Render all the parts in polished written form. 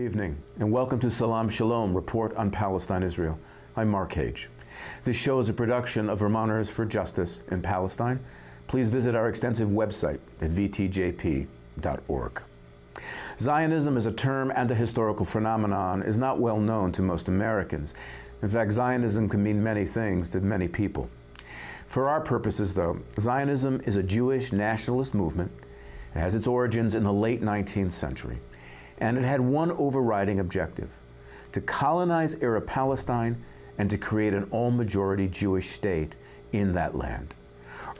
evening, and welcome to Salaam, Shalom, Report on Palestine, Israel. I'm Mark Hage. This show is a production of Vermonters for Justice in Palestine. Please visit our extensive website at vtjp.org. Zionism as a term and a historical phenomenon is not well known to most Americans. In fact, Zionism can mean many things to many people. For our purposes, though, Zionism is a Jewish nationalist movement. It has its origins in the late 19th century, and it had one overriding objective: to colonize Arab Palestine and to create an all-majority Jewish state in that land.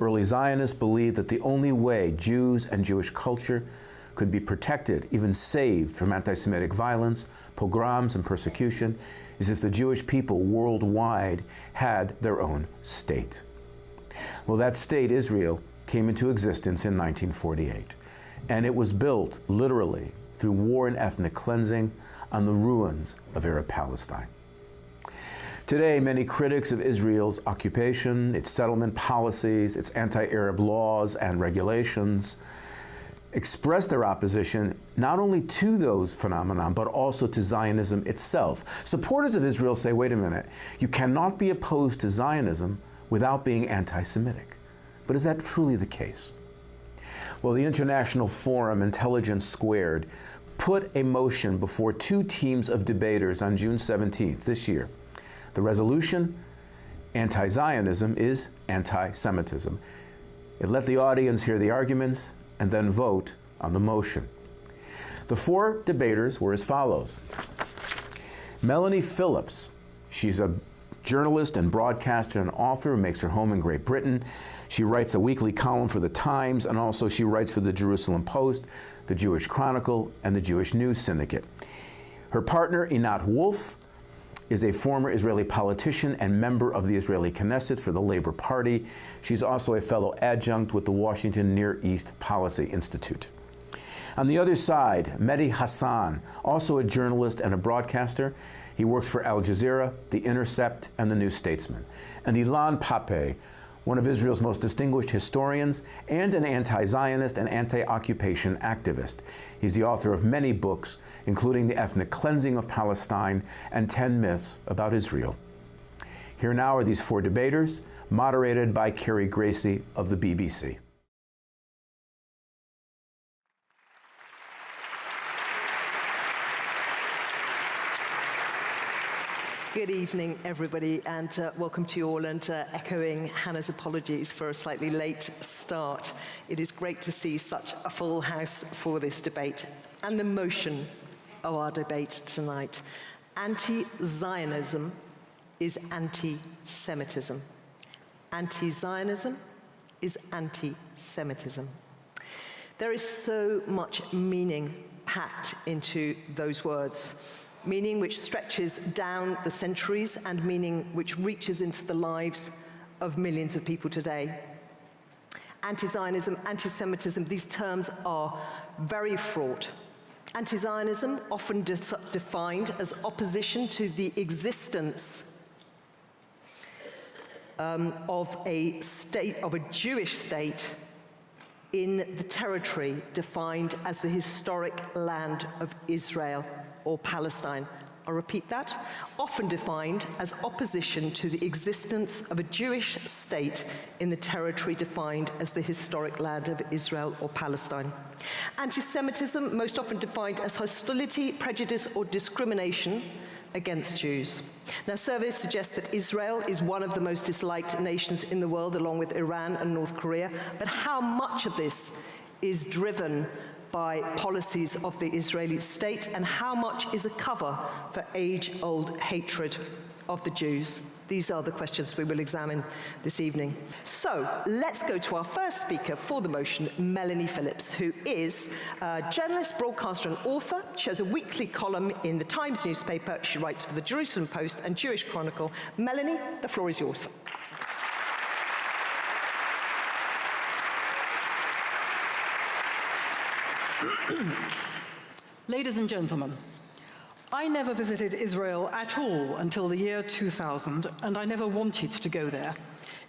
Early Zionists believed that the only way Jews and Jewish culture could be protected, even saved from anti-Semitic violence, pogroms, and persecution is if the Jewish people worldwide had their own state. Well, that state, Israel, came into existence in 1948, and it was built, literally, through war and ethnic cleansing on the ruins of Arab Palestine. Today, many critics of Israel's occupation, its settlement policies, its anti-Arab laws and regulations express their opposition not only to those phenomena, but also to Zionism itself. Supporters of Israel say, wait a minute, you cannot be opposed to Zionism without being anti-Semitic. But is that truly the case? Well, the International Forum Intelligence Squared put a motion before two teams of debaters on June 17th this year. The resolution: anti-Zionism is anti-Semitism. It let the audience hear the arguments and then vote on the motion. The four debaters were as follows. Melanie Phillips, she's a journalist and broadcaster and author who makes her home in Great Britain. She writes a weekly column for The Times, and also she writes for the Jerusalem Post, the Jewish Chronicle, and the Jewish News Syndicate. Her partner, Einat Wilf, is a former Israeli politician and member of the Israeli Knesset for the Labor Party. She's also a fellow adjunct with the Washington Near East Policy Institute. On the other side, Mehdi Hasan, also a journalist and a broadcaster. He works for Al Jazeera, the Intercept, and the New Statesman. And Ilan Pappe, one of Israel's most distinguished historians and an anti-Zionist and anti-occupation activist. He's the author of many books, including The Ethnic Cleansing of Palestine and 10 Myths About Israel. Here now are these four debaters, moderated by Carrie Gracie of the BBC. Good evening, everybody, and welcome to you all, and echoing Hannah's apologies for a slightly late start. It is great to see such a full house for this debate. And the motion of our debate tonight: anti-Zionism is anti-Semitism. Anti-Zionism is anti-Semitism. There is so much meaning packed into those words. Meaning which stretches down the centuries and meaning which reaches into the lives of millions of people today. Anti-Zionism, anti-Semitism, these terms are very fraught. Anti-Zionism, often defined as opposition to the existence of a state, of a Jewish state, in the territory defined as the historic land of Israel or Palestine. I'll repeat that. Often defined as opposition to the existence of a Jewish state in the territory defined as the historic land of Israel or Palestine. Anti-Semitism, most often defined as hostility, prejudice, or discrimination against Jews. Now, surveys suggest that Israel is one of the most disliked nations in the world, along with Iran and North Korea. But how much of this is driven by policies of the Israeli state, and how much is a cover for age-old hatred of the Jews? These are the questions we will examine this evening. So let's go to our first speaker for the motion, Melanie Phillips, who is a journalist, broadcaster, and author. She has a weekly column in the Times newspaper. She writes for the Jerusalem Post and Jewish Chronicle. Melanie, the floor is yours. Ladies and gentlemen, I never visited Israel at all until the year 2000, and I never wanted to go there.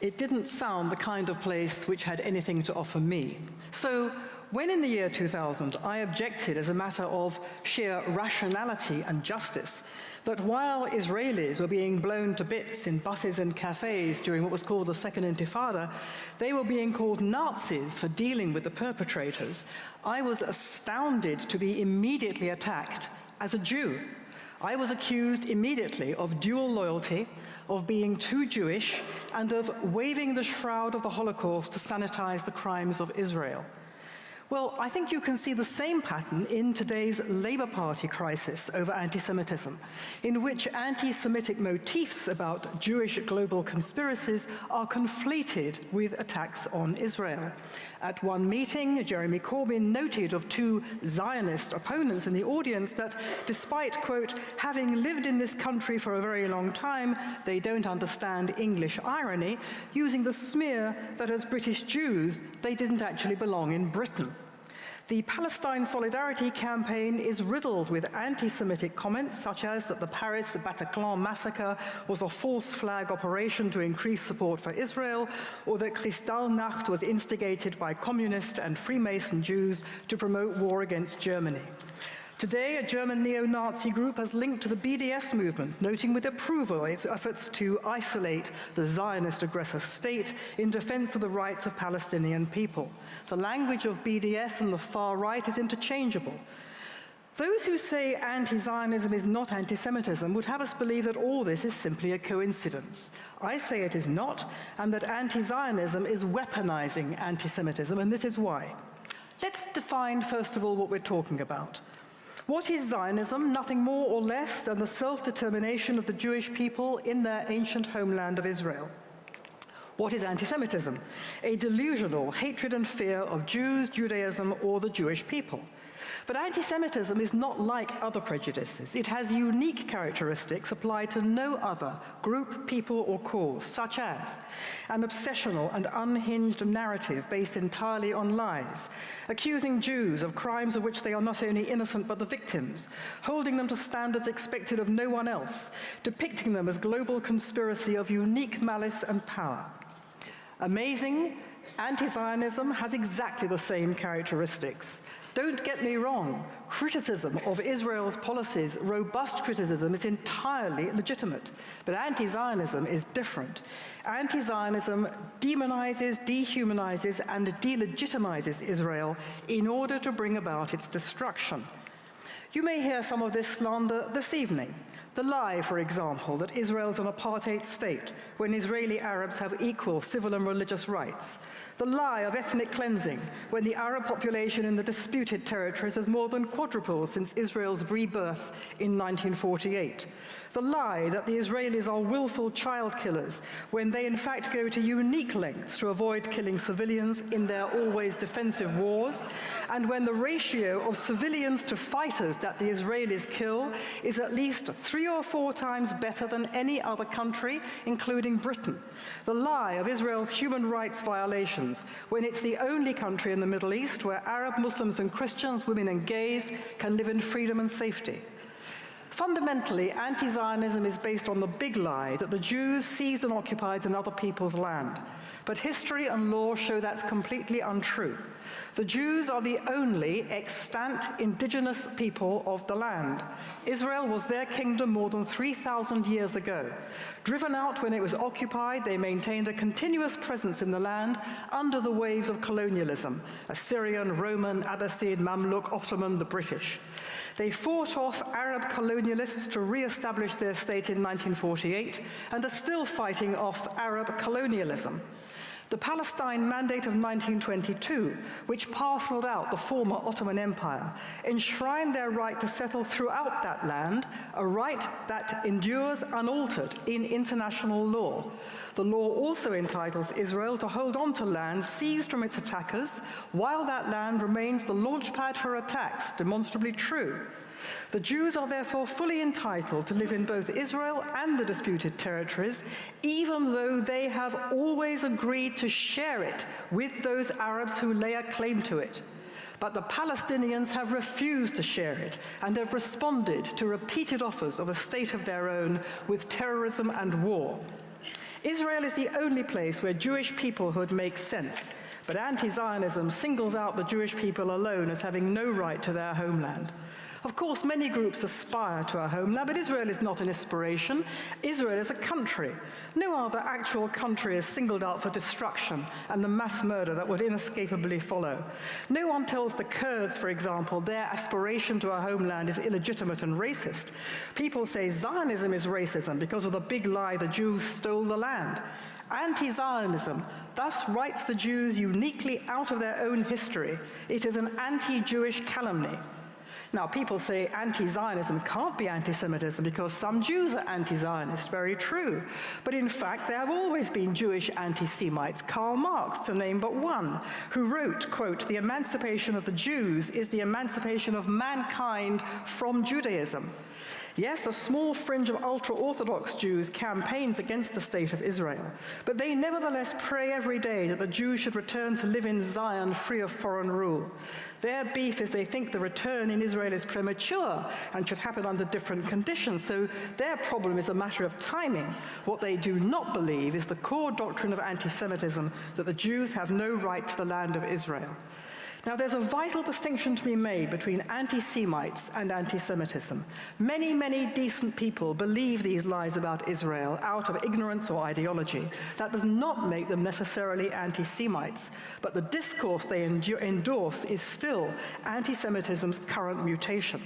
It didn't sound the kind of place which had anything to offer me. So when in the year 2000 I objected as a matter of sheer rationality and justice that while Israelis were being blown to bits in buses and cafes during what was called the Second Intifada, they were being called Nazis for dealing with the perpetrators, I was astounded to be immediately attacked as a Jew. I was accused immediately of dual loyalty, of being too Jewish, and of waving the shroud of the Holocaust to sanitize the crimes of Israel. Well, I think you can see the same pattern in today's Labour Party crisis over anti-Semitism, in which anti-Semitic motifs about Jewish global conspiracies are conflated with attacks on Israel. At one meeting, Jeremy Corbyn noted of two Zionist opponents in the audience that despite, quote, having lived in this country for a very long time, they don't understand English irony, using the smear that as British Jews, they didn't actually belong in Britain. The Palestine Solidarity campaign is riddled with anti-Semitic comments such as that the Paris Bataclan massacre was a false flag operation to increase support for Israel, or that Kristallnacht was instigated by communist and Freemason Jews to promote war against Germany. Today, a German neo-Nazi group has linked to the BDS movement, noting with approval its efforts to isolate the Zionist aggressor state in defense of the rights of Palestinian people. The language of BDS and the far right is interchangeable. Those who say anti-Zionism is not anti-Semitism would have us believe that all this is simply a coincidence. I say it is not, and that anti-Zionism is weaponizing anti-Semitism, and this is why. Let's define, first of all, what we're talking about. What is Zionism? Nothing more or less than the self-determination of the Jewish people in their ancient homeland of Israel. What is anti-Semitism? A delusional hatred and fear of Jews, Judaism, or the Jewish people. But anti-Semitism is not like other prejudices. It has unique characteristics applied to no other group, people, or cause, such as an obsessional and unhinged narrative based entirely on lies, accusing Jews of crimes of which they are not only innocent but the victims, holding them to standards expected of no one else, depicting them as global conspiracy of unique malice and power. Amazing, anti-Zionism has exactly the same characteristics. Don't get me wrong, criticism of Israel's policies, robust criticism, is entirely legitimate. But anti-Zionism is different. Anti-Zionism demonizes, dehumanizes, and delegitimizes Israel in order to bring about its destruction. You may hear some of this slander this evening. The lie, for example, that Israel is an apartheid state when Israeli Arabs have equal civil and religious rights. The lie of ethnic cleansing when the Arab population in the disputed territories has more than quadrupled since Israel's rebirth in 1948. The lie that the Israelis are willful child killers when they in fact go to unique lengths to avoid killing civilians in their always defensive wars, and when the ratio of civilians to fighters that the Israelis kill is at least 3 or 4 times better than any other country, including Britain. The lie of Israel's human rights violations when it's the only country in the Middle East where Arab Muslims and Christians, women and gays can live in freedom and safety. Fundamentally, anti-Zionism is based on the big lie that the Jews seized and occupied another people's land. But history and law show that's completely untrue. The Jews are the only extant indigenous people of the land. Israel was their kingdom more than 3,000 years ago. Driven out when it was occupied, they maintained a continuous presence in the land under the waves of colonialism: Assyrian, Roman, Abbasid, Mamluk, Ottoman, the British. They fought off Arab colonialists to re-establish their state in 1948 and are still fighting off Arab colonialism. The Palestine Mandate of 1922, which parceled out the former Ottoman Empire, enshrined their right to settle throughout that land, a right that endures unaltered in international law. The law also entitles Israel to hold on to land seized from its attackers, while that land remains the launchpad for attacks, demonstrably true. The Jews are therefore fully entitled to live in both Israel and the disputed territories, even though they have always agreed to share it with those Arabs who lay a claim to it. But the Palestinians have refused to share it and have responded to repeated offers of a state of their own with terrorism and war. Israel is the only place where Jewish peoplehood makes sense. But anti-Zionism singles out the Jewish people alone as having no right to their homeland. Of course, many groups aspire to a homeland, but Israel is not an aspiration. Israel is a country. No other actual country is singled out for destruction and the mass murder that would inescapably follow. No one tells the Kurds, for example, their aspiration to a homeland is illegitimate and racist. People say Zionism is racism because of the big lie the Jews stole the land. Anti-Zionism thus writes the Jews uniquely out of their own history. It is an anti-Jewish calumny. Now, people say anti-Zionism can't be anti-Semitism because some Jews are anti-Zionist. Very true. But in fact, there have always been Jewish anti-Semites, Karl Marx, to name but one, who wrote, quote, "The emancipation of the Jews is the emancipation of mankind from Judaism." Yes, a small fringe of ultra-Orthodox Jews campaigns against the state of Israel, but they nevertheless pray every day that the Jews should return to live in Zion free of foreign rule. Their beef is they think the return in Israel is premature and should happen under different conditions, so their problem is a matter of timing. What they do not believe is the core doctrine of anti-Semitism, that the Jews have no right to the land of Israel. Now, there's a vital distinction to be made between anti-Semites and anti-Semitism. Many, many decent people believe these lies about Israel out of ignorance or ideology. That does not make them necessarily anti-Semites, but the discourse they endorse is still anti-Semitism's current mutation.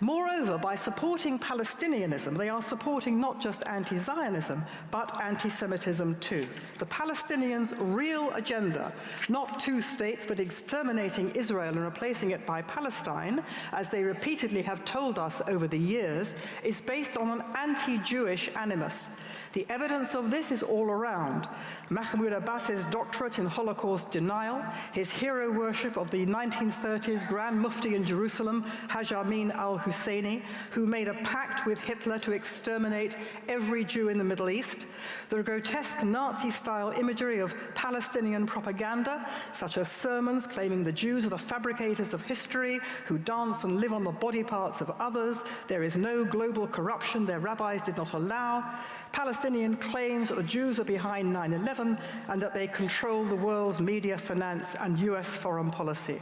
Moreover, by supporting Palestinianism, they are supporting not just anti-Zionism, but anti-Semitism too. The Palestinians' real agenda, not two states, but exterminating Israel and replacing it by Palestine, as they repeatedly have told us over the years, is based on an anti-Jewish animus. The evidence of this is all around. Mahmoud Abbas's doctorate in Holocaust denial, his hero worship of the 1930s Grand Mufti in Jerusalem, Hage al-Husseini, who made a pact with Hitler to exterminate every Jew in the Middle East, the grotesque Nazi-style imagery of Palestinian propaganda, such as sermons claiming the Jews are the fabricators of history, who dance and live on the body parts of others, there is no global corruption their rabbis did not allow, Palestinian claims that the Jews are behind 9/11 and that they control the world's media, finance, and US foreign policy.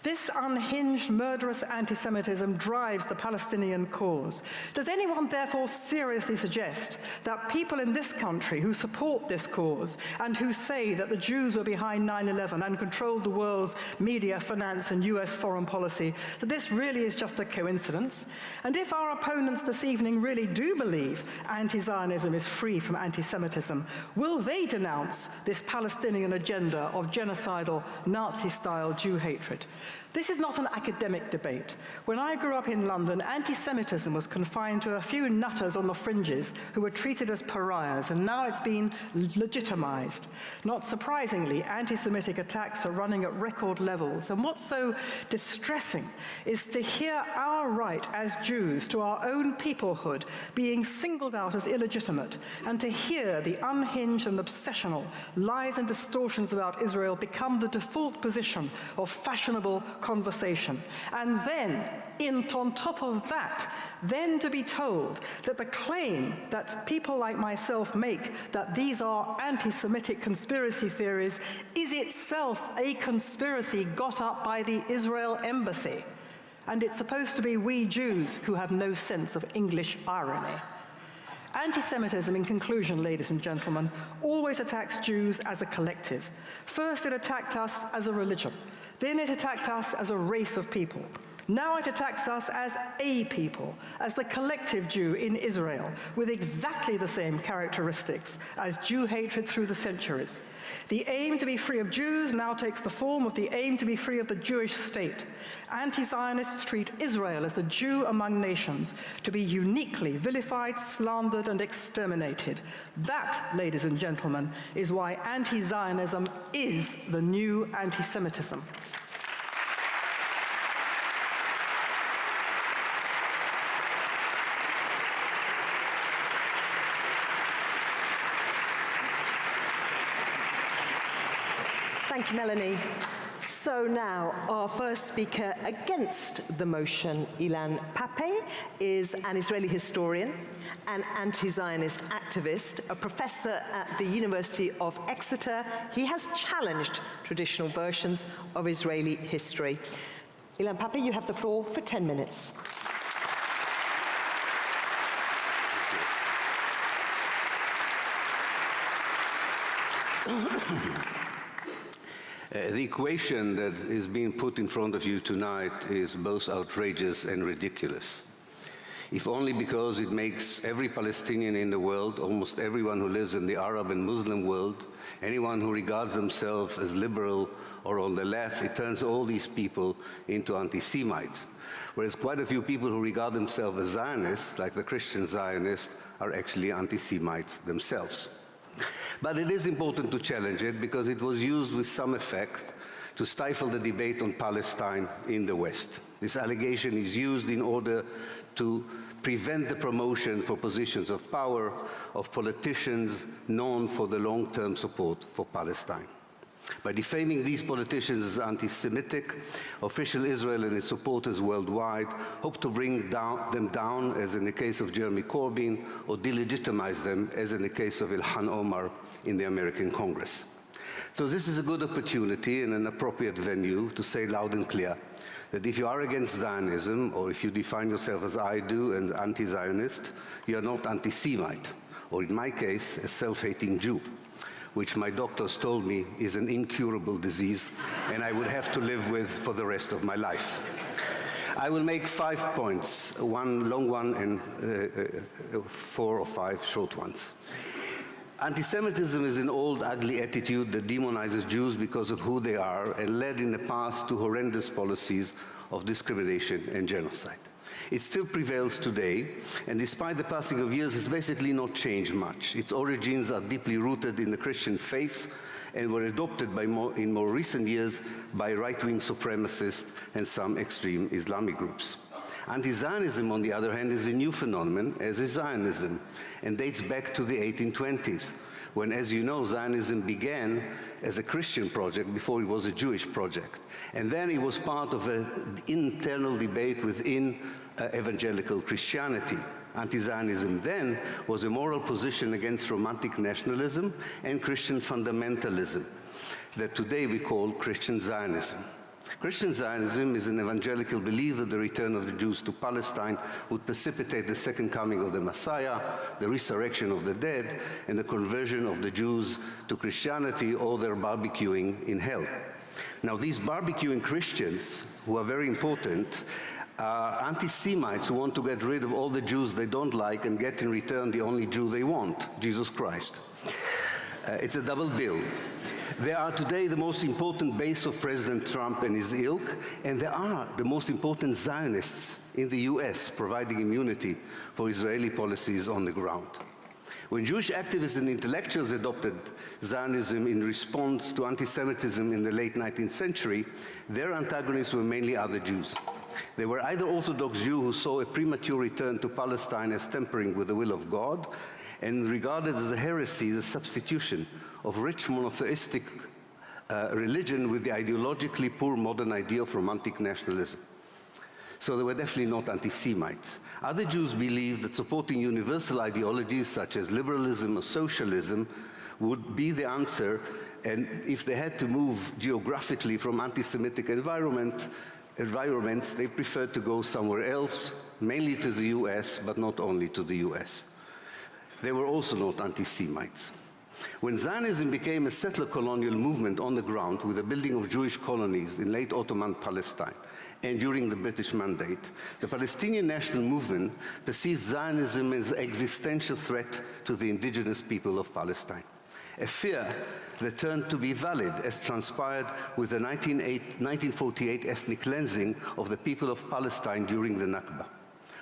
This unhinged, murderous anti-Semitism drives the Palestinian cause. Does anyone therefore seriously suggest that people in this country who support this cause and who say that the Jews were behind 9/11 and controlled the world's media, finance, and US foreign policy, that this really is just a coincidence? And if our opponents this evening really do believe anti-Zionism is free from anti-Semitism, will they denounce this Palestinian agenda of genocidal, Nazi-style Jew hatred? This is not an academic debate. When I grew up in London, anti-Semitism was confined to a few nutters on the fringes who were treated as pariahs, and now it's been legitimized. Not surprisingly, anti-Semitic attacks are running at record levels, and what's so distressing is to hear our right as Jews to our own peoplehood being singled out as illegitimate, and to hear the unhinged and obsessional lies and distortions about Israel become the default position of fashionable conversation. And then, on top of that, then to be told that the claim that people like myself make that these are anti-Semitic conspiracy theories is itself a conspiracy got up by the Israel embassy. And it's supposed to be we Jews who have no sense of English irony. Anti-Semitism, in conclusion, ladies and gentlemen, always attacks Jews as a collective. First, it attacked us as a religion. Then it attacked us as a race of people. Now it attacks us as a people, as the collective Jew in Israel, with exactly the same characteristics as Jew hatred through the centuries. The aim to be free of Jews now takes the form of the aim to be free of the Jewish state. Anti-Zionists treat Israel as the Jew among nations, to be uniquely vilified, slandered, and exterminated. That, ladies and gentlemen, is why anti-Zionism is the new anti-Semitism. Thank you, Melanie. So now, our first speaker against the motion, Ilan Pappe, is an Israeli historian, an anti-Zionist activist, a professor at the University of Exeter. He has challenged traditional versions of Israeli history. Ilan Pappe, you have the floor for 10 minutes. The equation that is being put in front of you tonight is both outrageous and ridiculous. If only because it makes every Palestinian in the world, almost everyone who lives in the Arab and Muslim world, anyone who regards themselves as liberal or on the left, it turns all these people into anti-Semites. Whereas quite a few people who regard themselves as Zionists, like the Christian Zionists, are actually anti-Semites themselves. But it is important to challenge it because it was used with some effect to stifle the debate on Palestine in the West. This allegation is used in order to prevent the promotion for positions of power of politicians known for the long-term support for Palestine. By defaming these politicians as anti-Semitic, official Israel and its supporters worldwide hope to bring them down, as in the case of Jeremy Corbyn, or delegitimize them, as in the case of Ilhan Omar in the American Congress. So this is a good opportunity and an appropriate venue to say loud and clear that if you are against Zionism, or if you define yourself as I do and anti-Zionist, you are not anti-Semite, or in my case, a self-hating Jew, which my doctors told me is an incurable disease, and I would have to live with for the rest of my life. I will make 5 points, one long one and 4 or 5 short ones. Anti-Semitism is an old, ugly attitude that demonizes Jews because of who they are and led in the past to horrendous policies of discrimination and genocide. It still prevails today, and despite the passing of years, it's basically not changed much. Its origins are deeply rooted in the Christian faith and were adopted in more recent years by right-wing supremacists and some extreme Islamic groups. Anti-Zionism, on the other hand, is a new phenomenon, as is Zionism, and dates back to the 1820s, when, as you know, Zionism began as a Christian project before it was a Jewish project. And then it was part of an internal debate within evangelical Christianity. Anti-Zionism then was a moral position against romantic nationalism and Christian fundamentalism that today we call Christian Zionism. Christian Zionism is an evangelical belief that the return of the Jews to Palestine would precipitate the second coming of the Messiah, the resurrection of the dead, and the conversion of the Jews to Christianity or their barbecuing in hell. Now, these barbecuing Christians, who are very important, are anti-Semites who want to get rid of all the Jews they don't like and get in return the only Jew they want, Jesus Christ. It's a double bill. They are today the most important base of President Trump and his ilk, and they are the most important Zionists in the US, providing immunity for Israeli policies on the ground. When Jewish activists and intellectuals adopted Zionism in response to anti-Semitism in the late 19th century, their antagonists were mainly other Jews. They were either Orthodox Jews who saw a premature return to Palestine as tampering with the will of God, and regarded as a heresy the substitution of rich monotheistic religion with the ideologically poor modern idea of romantic nationalism. So they were definitely not anti-Semites. Other Jews believed that supporting universal ideologies such as liberalism or socialism would be the answer, and if they had to move geographically from anti-Semitic environments, they preferred to go somewhere else, mainly to the US, but not only to the US. They were also not anti-Semites. When Zionism became a settler colonial movement on the ground with the building of Jewish colonies in late Ottoman Palestine and during the British Mandate, the Palestinian national movement perceived Zionism as an existential threat to the indigenous people of Palestine. A fear that turned to be valid, as transpired with the 1948 ethnic cleansing of the people of Palestine during the Nakba.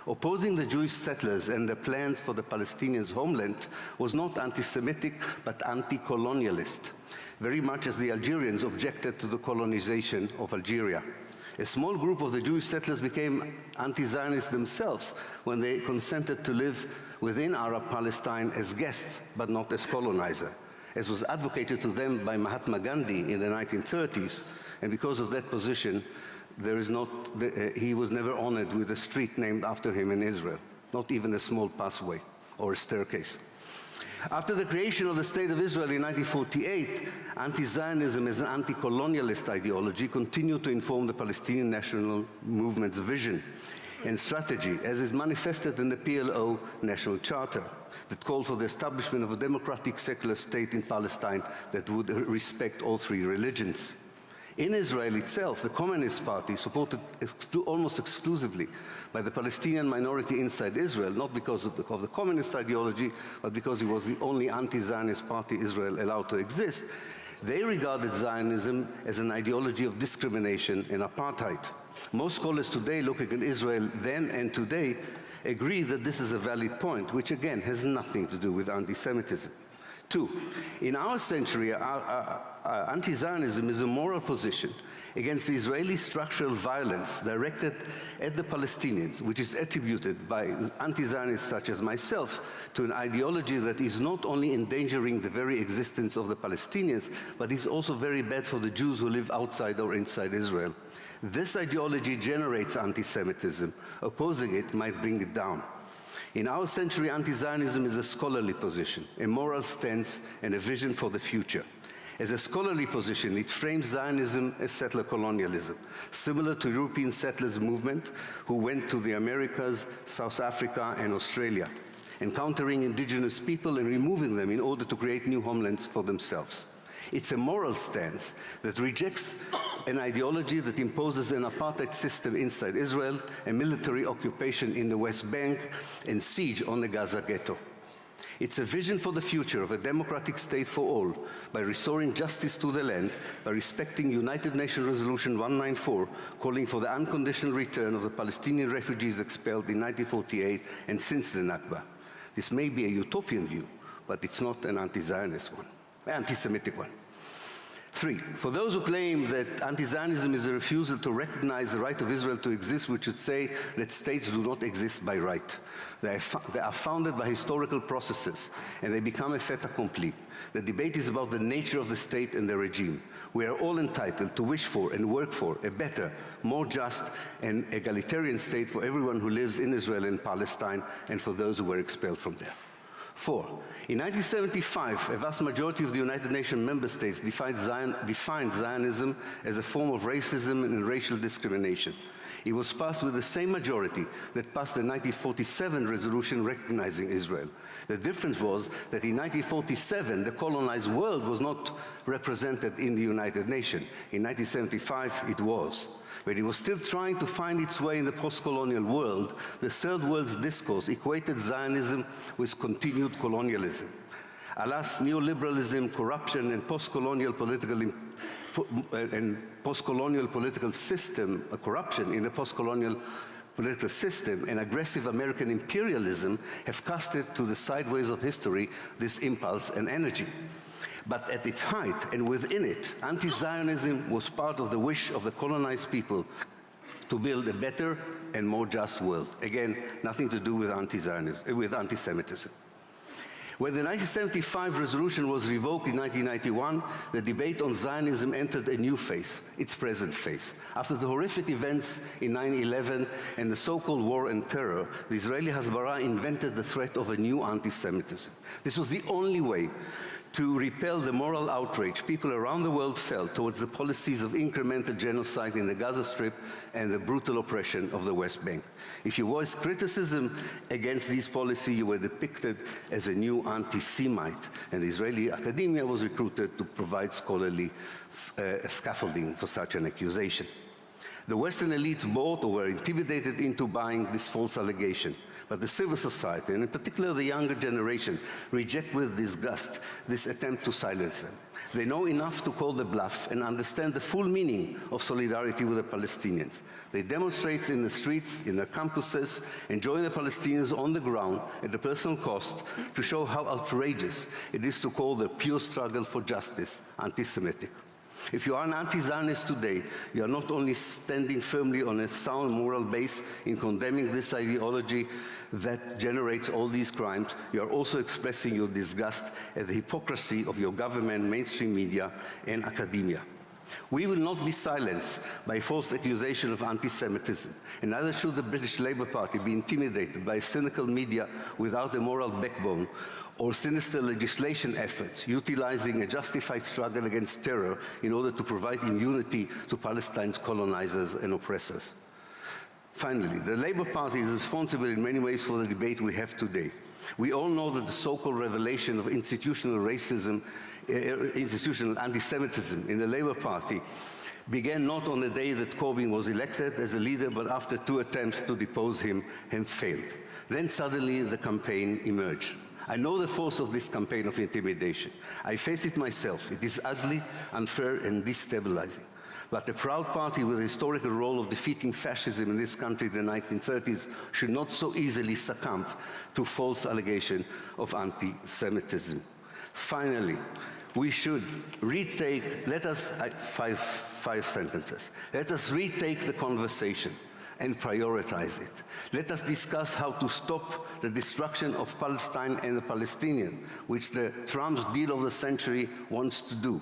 Opposing the Jewish settlers and their plans for the Palestinians' homeland was not anti-Semitic, but anti-colonialist, very much as the Algerians objected to the colonization of Algeria. A small group of the Jewish settlers became anti-Zionist themselves when they consented to live within Arab Palestine as guests, but not as colonizer, as was advocated to them by Mahatma Gandhi in the 1930s, and because of that position, he was never honored with a street named after him in Israel, not even a small pathway or a staircase. After the creation of the State of Israel in 1948, anti-Zionism as an anti-colonialist ideology continued to inform the Palestinian national movement's vision and strategy, as is manifested in the PLO National Charter that called for the establishment of a democratic secular state in Palestine that would respect all three religions. In Israel itself, the Communist Party, supported almost exclusively by the Palestinian minority inside Israel, not because of the communist ideology, but because it was the only anti-Zionist party Israel allowed to exist, they regarded Zionism as an ideology of discrimination and apartheid. Most scholars today looking at Israel then and today agree that this is a valid point, which again has nothing to do with anti-Semitism. Two, in our century, anti-Zionism is a moral position against the Israeli structural violence directed at the Palestinians, which is attributed by anti-Zionists such as myself to an ideology that is not only endangering the very existence of the Palestinians, but is also very bad for the Jews who live outside or inside Israel. This ideology generates anti-Semitism. Opposing it might bring it down. In our century, anti-Zionism is a scholarly position, a moral stance, and a vision for the future. As a scholarly position, it frames Zionism as settler colonialism, similar to European settlers movement who went to the Americas, South Africa, and Australia, encountering indigenous people and removing them in order to create new homelands for themselves. It's a moral stance that rejects an ideology that imposes an apartheid system inside Israel, a military occupation in the West Bank, and siege on the Gaza ghetto. It's a vision for the future of a democratic state for all, by restoring justice to the land, by respecting United Nations Resolution 194, calling for the unconditional return of the Palestinian refugees expelled in 1948 and since the Nakba. This may be a utopian view, but it's not an anti-Zionist one, anti-Semitic one. Three, for those who claim that anti-Zionism is a refusal to recognize the right of Israel to exist, we should say that states do not exist by right. They are founded by historical processes, and they become a fait accompli. The debate is about the nature of the state and the regime. We are all entitled to wish for and work for a better, more just and egalitarian state for everyone who lives in Israel and Palestine, and for those who were expelled from there. Four, in 1975, a vast majority of the United Nations member states defined Zionism as a form of racism and racial discrimination. It was passed with the same majority that passed the 1947 resolution recognizing Israel. The difference was that in 1947, the colonized world was not represented in the United Nations. In 1975, it was. But it was still trying to find its way in the post-colonial world. The Third World's discourse equated Zionism with continued colonialism. Alas, neoliberalism, corruption, and post-colonial political system, corruption in the post-colonial political system, and aggressive American imperialism have casted to the sideways of history this impulse and energy. But at its height and within it, anti-Zionism was part of the wish of the colonized people to build a better and more just world. Again, nothing to do with anti-Zionism, with anti-Semitism. When the 1975 resolution was revoked in 1991, the debate on Zionism entered a new phase, its present phase. After the horrific events in 9/11 and the so-called war and terror, the Israeli Hasbara invented the threat of a new anti-Semitism. This was the only way to repel the moral outrage people around the world felt towards the policies of incremental genocide in the Gaza Strip and the brutal oppression of the West Bank. If you voiced criticism against these policies, you were depicted as a new anti-Semite, and the Israeli academia was recruited to provide scholarly scaffolding for such an accusation. The Western elites bought or were intimidated into buying this false allegation. But the civil society, and in particular the younger generation, reject with disgust this attempt to silence them. They know enough to call the bluff and understand the full meaning of solidarity with the Palestinians. They demonstrate in the streets, in their campuses, and join the Palestinians on the ground at a personal cost to show how outrageous it is to call the pure struggle for justice anti-Semitic. If you are an anti-Zionist today, you are not only standing firmly on a sound moral base in condemning this ideology that generates all these crimes, you are also expressing your disgust at the hypocrisy of your government, mainstream media, and academia. We will not be silenced by false accusation of anti-Semitism, and neither should the British Labour Party be intimidated by cynical media without a moral backbone or sinister legislation efforts utilizing a justified struggle against terror in order to provide immunity to Palestine's colonizers and oppressors. Finally, the Labour Party is responsible in many ways for the debate we have today. We all know that the so-called revelation of institutional racism, institutional anti-Semitism in the Labour Party began not on the day that Corbyn was elected as a leader, but after 2 attempts to depose him and failed. Then suddenly the campaign emerged. I know the force of this campaign of intimidation. I face it myself. It is ugly, unfair, and destabilizing. But the proud party with the historical role of defeating fascism in this country in the 1930s should not so easily succumb to false allegation of anti-Semitism. Finally, we should retake, five sentences. Let us retake the conversation and prioritize it. Let us discuss how to stop the destruction of Palestine and the Palestinians, which the Trump's deal of the century wants to do.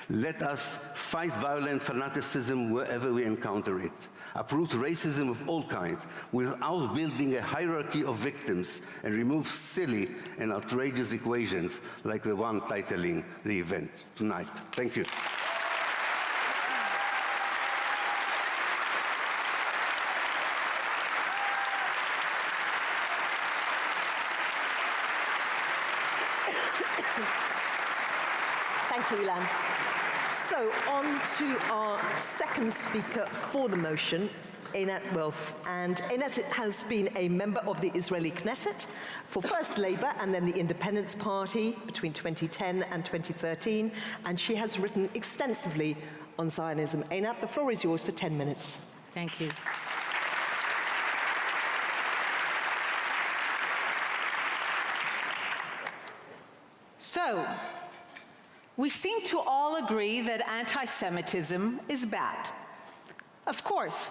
Let us fight violent fanaticism wherever we encounter it. Uproot racism of all kinds without building a hierarchy of victims, and remove silly and outrageous equations like the one titling the event tonight. Thank you. Thank you, Ilan. So on to our second speaker for the motion, Einat Wilf. And Einat has been a member of the Israeli Knesset for first Labour and then the Independence Party between 2010 and 2013. And she has written extensively on Zionism. Einat, the floor is yours for 10 minutes. Thank you. So, we seem to all agree that anti-Semitism is bad. Of course,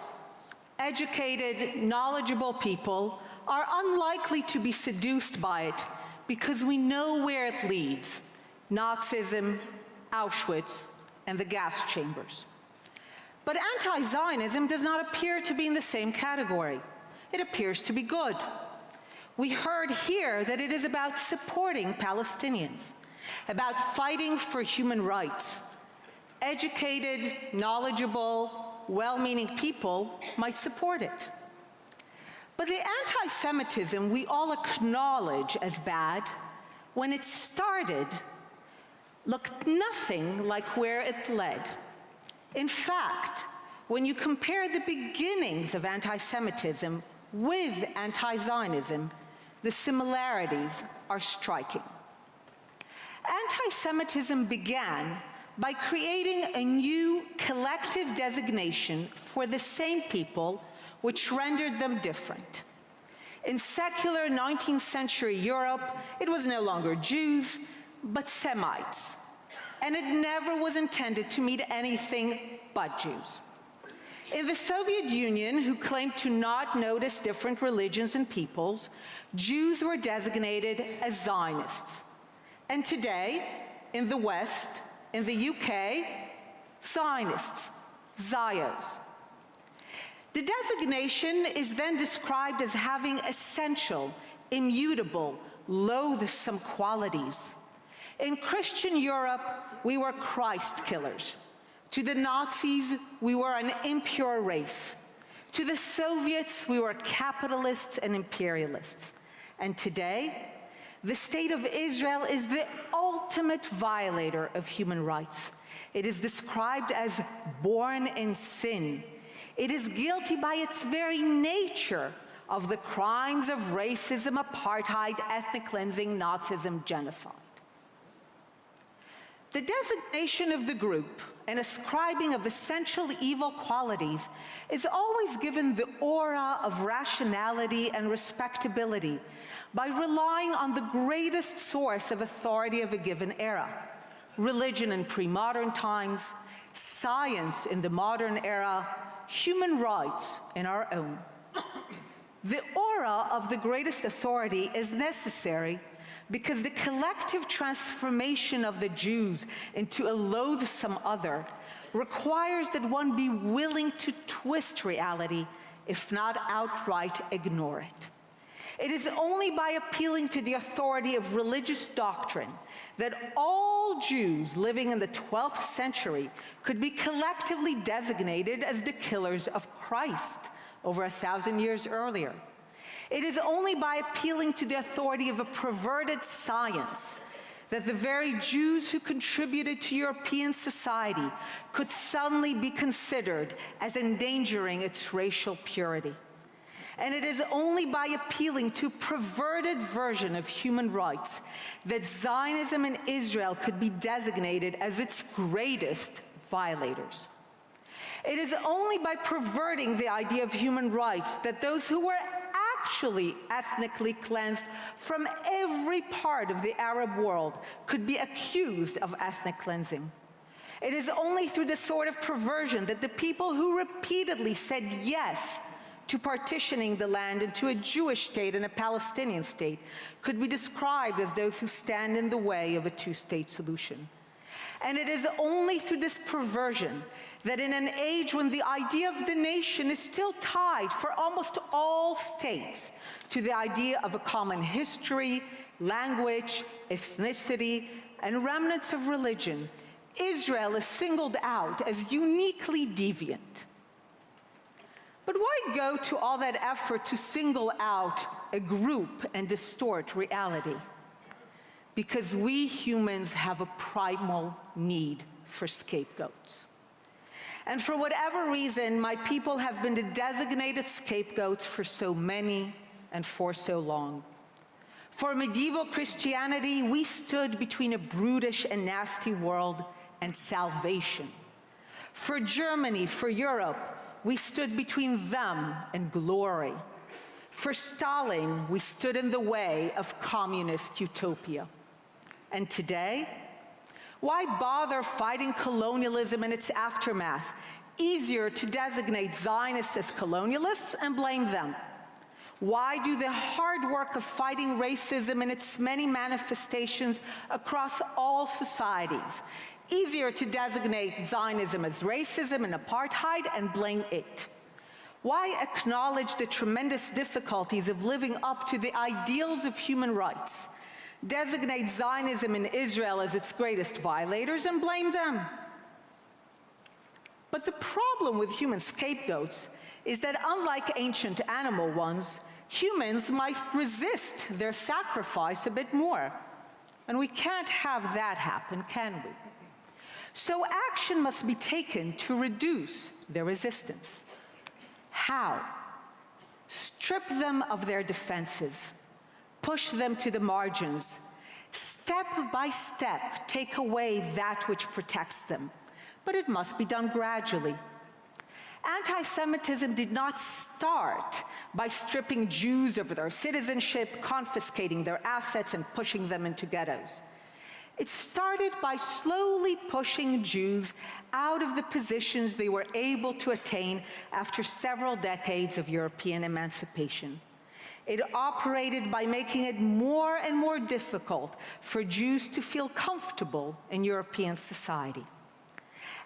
educated, knowledgeable people are unlikely to be seduced by it because we know where it leads: Nazism, Auschwitz, and the gas chambers. But anti-Zionism does not appear to be in the same category. It appears to be good. We heard here that it is about supporting Palestinians, about fighting for human rights. Educated, knowledgeable, well-meaning people might support it. But the anti-Semitism we all acknowledge as bad, when it started, looked nothing like where it led. In fact, when you compare the beginnings of anti-Semitism with anti-Zionism, the similarities are striking. Anti-Semitism began by creating a new collective designation for the same people, which rendered them different. In secular 19th century Europe, it was no longer Jews, but Semites. And it never was intended to mean anything but Jews. In the Soviet Union, who claimed to not notice different religions and peoples, Jews were designated as Zionists. And today, in the West, in the UK, Zionists, Zios. The designation is then described as having essential, immutable, loathsome qualities. In Christian Europe, we were Christ killers. To the Nazis, we were an impure race. To the Soviets, we were capitalists and imperialists. And today, the State of Israel is the ultimate violator of human rights. It is described as born in sin. It is guilty by its very nature of the crimes of racism, apartheid, ethnic cleansing, Nazism, genocide. The designation of the group and ascribing of essential evil qualities is always given the aura of rationality and respectability by relying on the greatest source of authority of a given era: religion in pre-modern times, science in the modern era, human rights in our own. The aura of the greatest authority is necessary because the collective transformation of the Jews into a loathsome other requires that one be willing to twist reality, if not outright ignore it. It is only by appealing to the authority of religious doctrine that all Jews living in the 12th century could be collectively designated as the killers of Christ over 1,000 years earlier. It is only by appealing to the authority of a perverted science that the very Jews who contributed to European society could suddenly be considered as endangering its racial purity. And it is only by appealing to a perverted version of human rights that Zionism and Israel could be designated as its greatest violators. It is only by perverting the idea of human rights that those who were actually ethnically cleansed from every part of the Arab world could be accused of ethnic cleansing. It is only through this sort of perversion that the people who repeatedly said yes to partitioning the land into a Jewish state and a Palestinian state could be described as those who stand in the way of a two-state solution. And it is only through this perversion that in an age when the idea of the nation is still tied for almost all states to the idea of a common history, language, ethnicity, and remnants of religion, Israel is singled out as uniquely deviant. But why go to all that effort to single out a group and distort reality? Because we humans have a primal need for scapegoats. And for whatever reason, my people have been the designated scapegoats for so many and for so long. For medieval Christianity, we stood between a brutish and nasty world and salvation. For Germany, for Europe, we stood between them and glory. For Stalin, we stood in the way of communist utopia. And today, why bother fighting colonialism and its aftermath? Easier to designate Zionists as colonialists and blame them. Why do the hard work of fighting racism and its many manifestations across all societies? Easier to designate Zionism as racism and apartheid and blame it. Why acknowledge the tremendous difficulties of living up to the ideals of human rights? Designate Zionism and Israel as its greatest violators and blame them. But the problem with human scapegoats is that unlike ancient animal ones, humans might resist their sacrifice a bit more. And we can't have that happen, can we? So action must be taken to reduce their resistance. How? Strip them of their defenses. Push them to the margins. Step by step, take away that which protects them. But it must be done gradually. Anti-Semitism did not start by stripping Jews of their citizenship, confiscating their assets, and pushing them into ghettos. It started by slowly pushing Jews out of the positions they were able to attain after several decades of European emancipation. It operated by making it more and more difficult for Jews to feel comfortable in European society.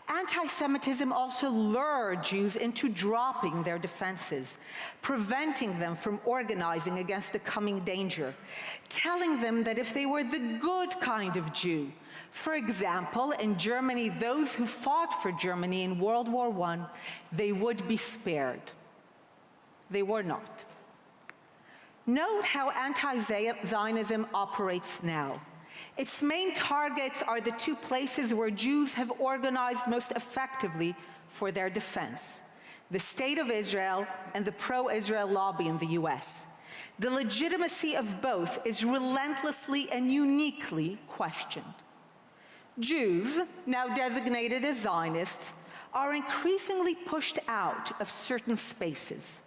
Anti-Semitism also lured Jews into dropping their defenses, preventing them from organizing against the coming danger, telling them that if they were the good kind of Jew, for example, in Germany, those who fought for Germany in World War I, they would be spared. They were not. Note how anti-Zionism operates now. Its main targets are the two places where Jews have organized most effectively for their defense: the State of Israel and the pro-Israel lobby in the US. The legitimacy of both is relentlessly and uniquely questioned. Jews, now designated as Zionists, are increasingly pushed out of certain spaces.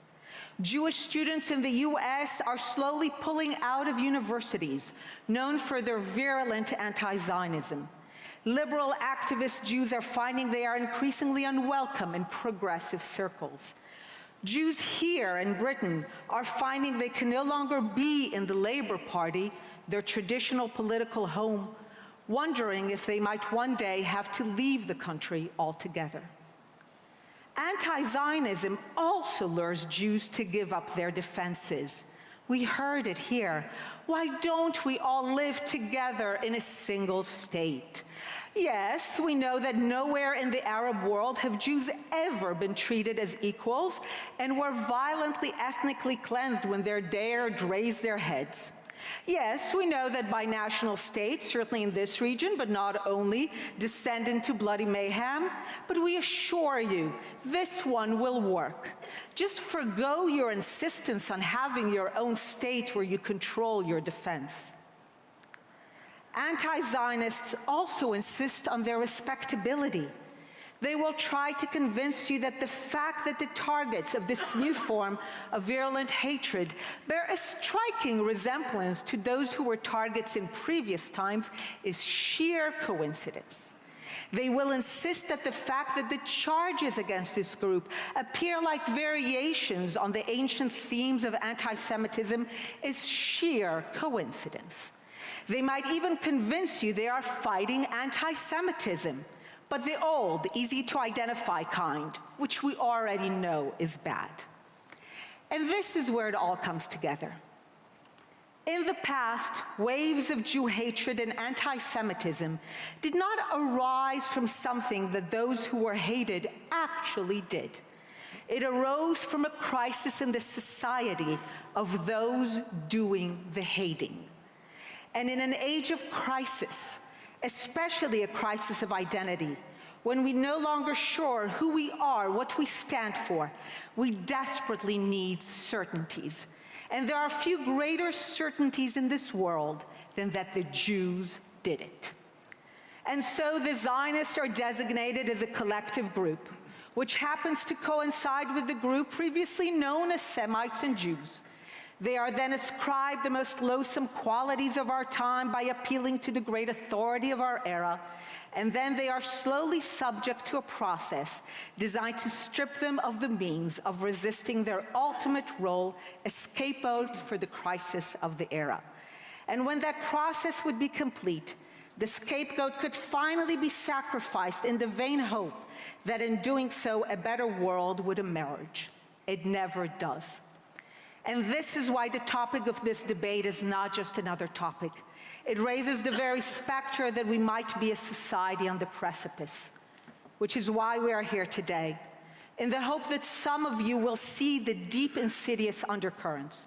Jewish students in the US are slowly pulling out of universities known for their virulent anti-Zionism. Liberal activist Jews are finding they are increasingly unwelcome in progressive circles. Jews here in Britain are finding they can no longer be in the Labour Party, their traditional political home, wondering if they might one day have to leave the country altogether. Anti-Zionism also lures Jews to give up their defenses. We heard it here. Why don't we all live together in a single state? Yes, we know that nowhere in the Arab world have Jews ever been treated as equals and were violently ethnically cleansed when they dared raise their heads. Yes, we know that binational states, certainly in this region, but not only, descend into bloody mayhem. But we assure you, this one will work. Just forgo your insistence on having your own state where you control your defense. Anti-Zionists also insist on their respectability. They will try to convince you that the fact that the targets of this new form of virulent hatred bear a striking resemblance to those who were targets in previous times is sheer coincidence. They will insist that the fact that the charges against this group appear like variations on the ancient themes of anti-Semitism is sheer coincidence. They might even convince you they are fighting anti-Semitism, but the old, easy-to-identify kind, which we already know is bad. And this is where it all comes together. In the past, waves of Jew hatred and anti-Semitism did not arise from something that those who were hated actually did. It arose from a crisis in the society of those doing the hating. And in an age of crisis, especially a crisis of identity, when we're no longer sure who we are, what we stand for, we desperately need certainties. And there are few greater certainties in this world than that the Jews did it. And so the Zionists are designated as a collective group, which happens to coincide with the group previously known as Semites and Jews. They are then ascribed the most loathsome qualities of our time by appealing to the great authority of our era, and then they are slowly subject to a process designed to strip them of the means of resisting their ultimate role as scapegoats for the crisis of the era. And when that process would be complete, the scapegoat could finally be sacrificed in the vain hope that in doing so a better world would emerge. It never does. And this is why the topic of this debate is not just another topic. It raises the very specter that we might be a society on the precipice, which is why we are here today, in the hope that some of you will see the deep, insidious undercurrents,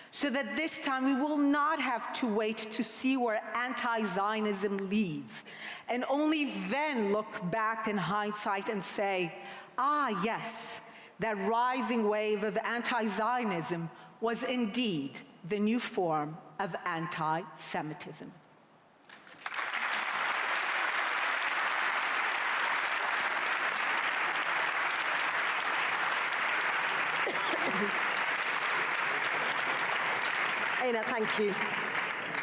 so that this time we will not have to wait to see where anti-Zionism leads, and only then look back in hindsight and say, ah, yes, that rising wave of anti-Zionism was indeed the new form of anti-Semitism. Einat, thank you.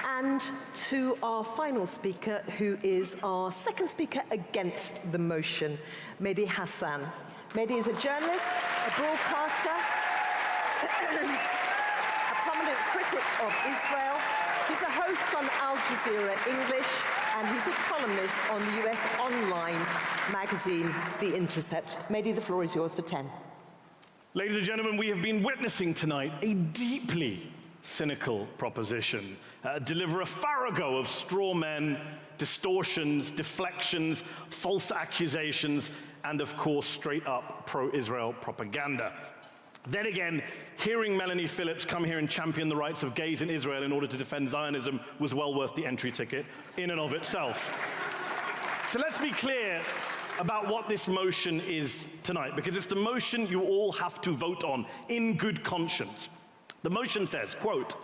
And to our final speaker, who is our second speaker against the motion, Mehdi Hasan. Mehdi is a journalist, a broadcaster, a prominent critic of Israel. He's a host on Al Jazeera English, and he's a columnist on the US online magazine, The Intercept. Mehdi, the floor is yours for 10. Ladies and gentlemen, we have been witnessing tonight a deeply cynical proposition deliver a farrago of straw men, distortions, deflections, false accusations, and of course, straight up pro-Israel propaganda. Then again, hearing Melanie Phillips come here and champion the rights of gays in Israel in order to defend Zionism was well worth the entry ticket in and of itself. So let's be clear about what this motion is tonight, because it's the motion you all have to vote on in good conscience. The motion says, quote,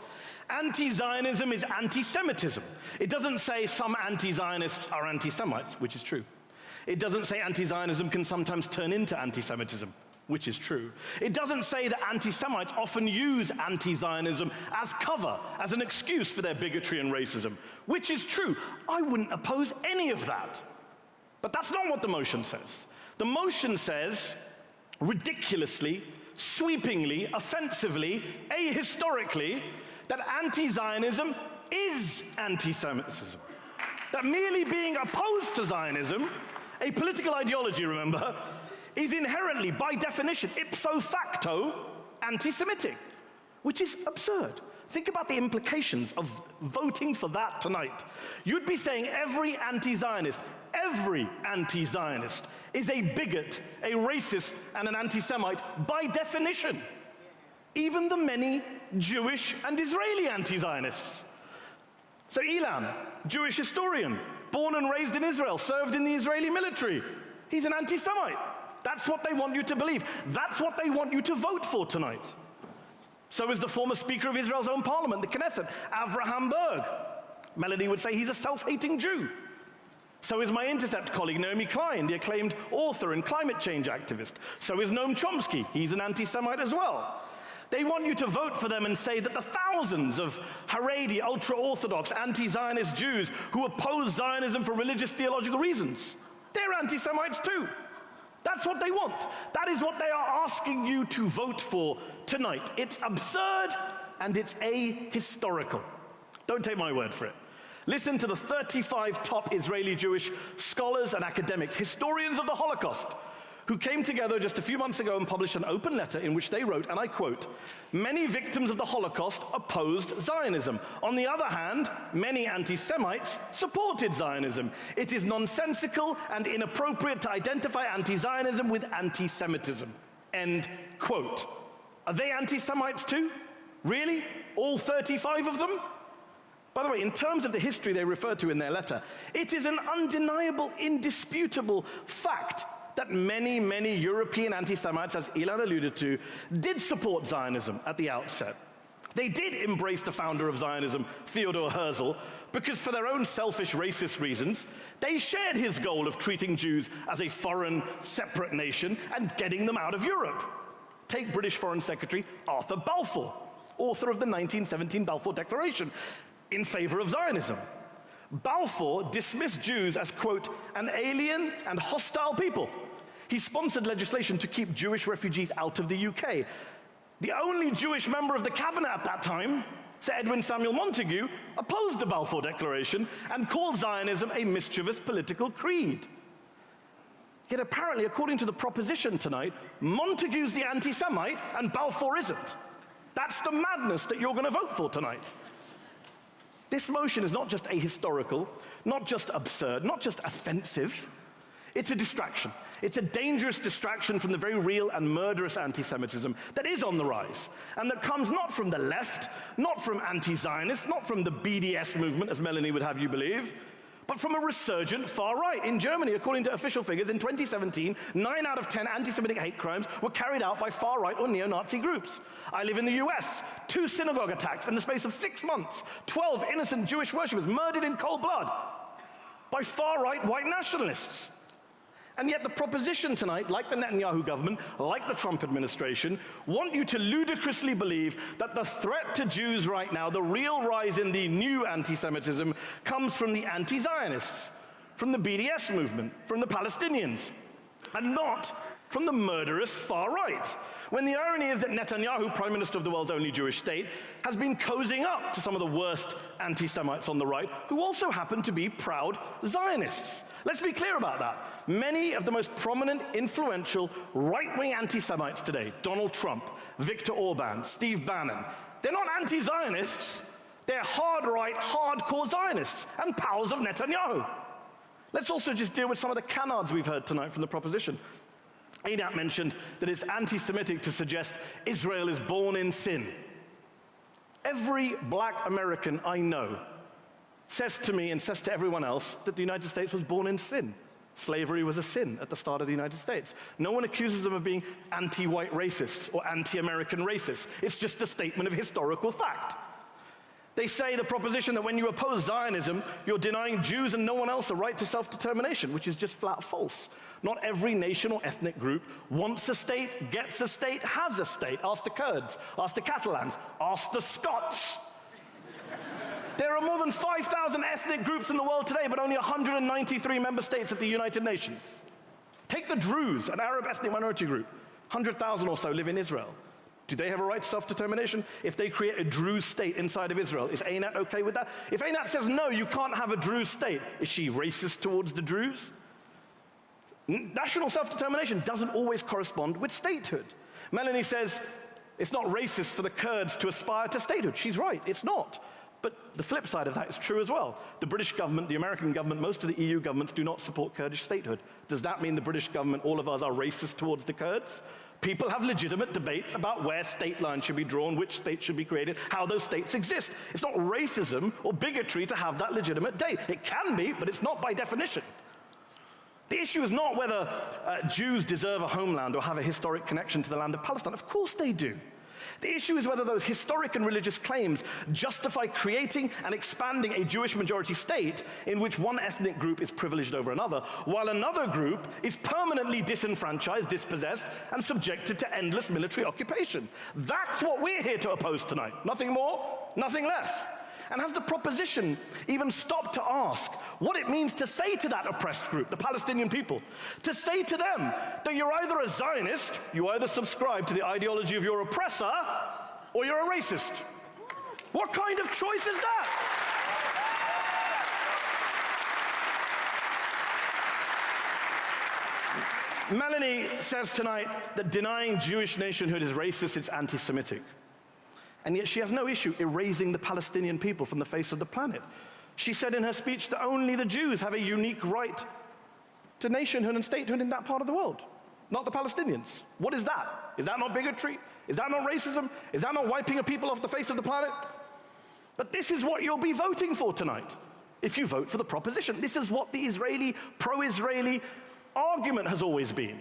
anti-Zionism is anti-Semitism. It doesn't say some anti-Zionists are anti-Semites, which is true. It doesn't say anti-Zionism can sometimes turn into anti-Semitism, which is true. It doesn't say that anti-Semites often use anti-Zionism as cover, as an excuse for their bigotry and racism, which is true. I wouldn't oppose any of that. But that's not what the motion says. The motion says, ridiculously, sweepingly, offensively, ahistorically, that anti-Zionism is anti-Semitism. That merely being opposed to Zionism, a political ideology, remember, is inherently, by definition, ipso facto, anti-Semitic, which is absurd. Think about the implications of voting for that tonight. You'd be saying every anti-Zionist is a bigot, a racist, and an anti-Semite by definition. Even the many Jewish and Israeli anti-Zionists. So Ilan, Jewish historian, born and raised in Israel, served in the Israeli military. He's an anti-Semite. That's what they want you to believe. That's what they want you to vote for tonight. So is the former Speaker of Israel's own parliament, the Knesset, Avraham Berg. Melanie would say he's a self-hating Jew. So is my Intercept colleague, Naomi Klein, the acclaimed author and climate change activist. So is Noam Chomsky. He's an anti-Semite as well. They want you to vote for them and say that the thousands of Haredi, ultra-Orthodox, anti-Zionist Jews who oppose Zionism for religious theological reasons, they're anti-Semites too. That's what they want. That is what they are asking you to vote for tonight. It's absurd and it's ahistorical. Don't take my word for it. Listen to the 35 top Israeli Jewish scholars and academics, historians of the Holocaust, who came together just a few months ago and published an open letter in which they wrote, and I quote, "Many victims of the Holocaust opposed Zionism. On the other hand, many anti-Semites supported Zionism. It is nonsensical and inappropriate to identify anti-Zionism with anti-Semitism." End quote. Are they anti-Semites too? Really? All 35 of them? By the way, in terms of the history they refer to in their letter, it is an undeniable, indisputable fact that many, many European anti-Semites, as Ilan alluded to, did support Zionism at the outset. They did embrace the founder of Zionism, Theodor Herzl, because for their own selfish racist reasons, they shared his goal of treating Jews as a foreign, separate nation and getting them out of Europe. Take British Foreign Secretary Arthur Balfour, author of the 1917 Balfour Declaration, in favor of Zionism. Balfour dismissed Jews as, quote, an alien and hostile people. He sponsored legislation to keep Jewish refugees out of the UK. The only Jewish member of the cabinet at that time, Sir Edwin Samuel Montagu, opposed the Balfour Declaration and called Zionism a mischievous political creed. Yet apparently, according to the proposition tonight, Montagu's the anti-Semite and Balfour isn't. That's the madness that you're going to vote for tonight. This motion is not just ahistorical, not just absurd, not just offensive. It's a distraction. It's a dangerous distraction from the very real and murderous anti-Semitism that is on the rise, and that comes not from the left, not from anti-Zionists, not from the BDS movement, as Melanie would have you believe, but from a resurgent far right. In Germany, according to official figures, in 2017, 9 out of 10 anti-Semitic hate crimes were carried out by far right or neo-Nazi groups. I live in the US, 2 synagogue attacks in the space of 6 months, 12 innocent Jewish worshippers murdered in cold blood by far right white nationalists. And yet the proposition tonight, like the Netanyahu government, like the Trump administration, want you to ludicrously believe that the threat to Jews right now, the real rise in the new anti-Semitism, comes from the anti-Zionists, from the BDS movement, from the Palestinians, and not from the murderous far right. When the irony is that Netanyahu, Prime Minister of the world's only Jewish state, has been cozying up to some of the worst anti-Semites on the right, who also happen to be proud Zionists. Let's be clear about that. Many of the most prominent, influential, right-wing anti-Semites today, Donald Trump, Viktor Orban, Steve Bannon, they're not anti-Zionists, they're hard-right, hardcore Zionists and pals of Netanyahu. Let's also just deal with some of the canards we've heard tonight from the proposition. Einat mentioned that it's anti-Semitic to suggest Israel is born in sin. Every black American I know says to me and says to everyone else that the United States was born in sin. Slavery was a sin at the start of the United States. No one accuses them of being anti-white racists or anti-American racists. It's just a statement of historical fact. They say the proposition that when you oppose Zionism, you're denying Jews and no one else a right to self-determination, which is just flat false. Not every nation or ethnic group wants a state, gets a state, has a state. Ask the Kurds, ask the Catalans, ask the Scots. There are more than 5,000 ethnic groups in the world today, but only 193 member states at the United Nations. Take the Druze, an Arab ethnic minority group. 100,000 or so live in Israel. Do they have a right to self-determination? If they create a Druze state inside of Israel, is Einat okay with that? If Einat says, no, you can't have a Druze state, is she racist towards the Druze? National self-determination doesn't always correspond with statehood. Melanie says, it's not racist for the Kurds to aspire to statehood. She's right, it's not. But the flip side of that is true as well. The British government, the American government, most of the EU governments do not support Kurdish statehood. Does that mean the British government, all of us, are racist towards the Kurds? People have legitimate debates about where state lines should be drawn, which states should be created, how those states exist. It's not racism or bigotry to have that legitimate debate. It can be, but it's not by definition. The issue is not whether Jews deserve a homeland or have a historic connection to the land of Palestine. Of course they do. The issue is whether those historic and religious claims justify creating and expanding a Jewish majority state in which one ethnic group is privileged over another, while another group is permanently disenfranchised, dispossessed, and subjected to endless military occupation. That's what we're here to oppose tonight. Nothing more, nothing less. And has the proposition even stopped to ask what it means to say to that oppressed group, the Palestinian people, to say to them that you're either a Zionist, you either subscribe to the ideology of your oppressor, or you're a racist? What kind of choice is that? Melanie says tonight that denying Jewish nationhood is racist, it's anti-Semitic. And yet she has no issue erasing the Palestinian people from the face of the planet. She said in her speech that only the Jews have a unique right to nationhood and statehood in that part of the world, not the Palestinians. What is that? Is that not bigotry? Is that not racism? Is that not wiping a people off the face of the planet? But this is what you'll be voting for tonight if you vote for the proposition. This is what the Israeli, pro-Israeli argument has always been: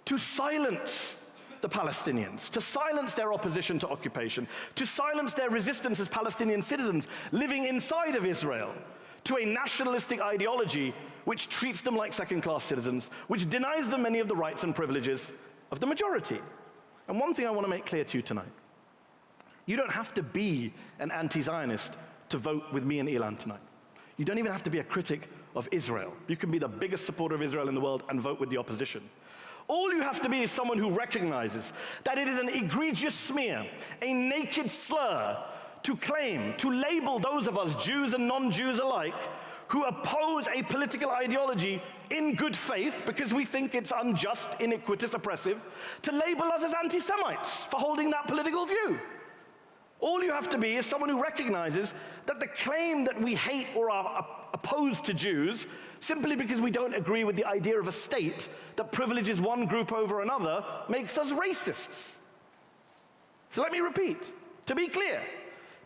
to silence the Palestinians, to silence their opposition to occupation, to silence their resistance as Palestinian citizens living inside of Israel, to a nationalistic ideology which treats them like second-class citizens, which denies them many of the rights and privileges of the majority. And one thing I want to make clear to you tonight: you don't have to be an anti-Zionist to vote with me and Ilan tonight. You don't even have to be a critic of Israel. You can be the biggest supporter of Israel in the world and vote with the opposition. All you have to be is someone who recognizes that it is an egregious smear, a naked slur, to claim, to label those of us, Jews and non-Jews alike, who oppose a political ideology in good faith because we think it's unjust, iniquitous, oppressive, to label us as anti-Semites for holding that political view. All you have to be is someone who recognizes that the claim that we hate or are opposed to Jews simply because we don't agree with the idea of a state that privileges one group over another makes us racists. So let me repeat, to be clear,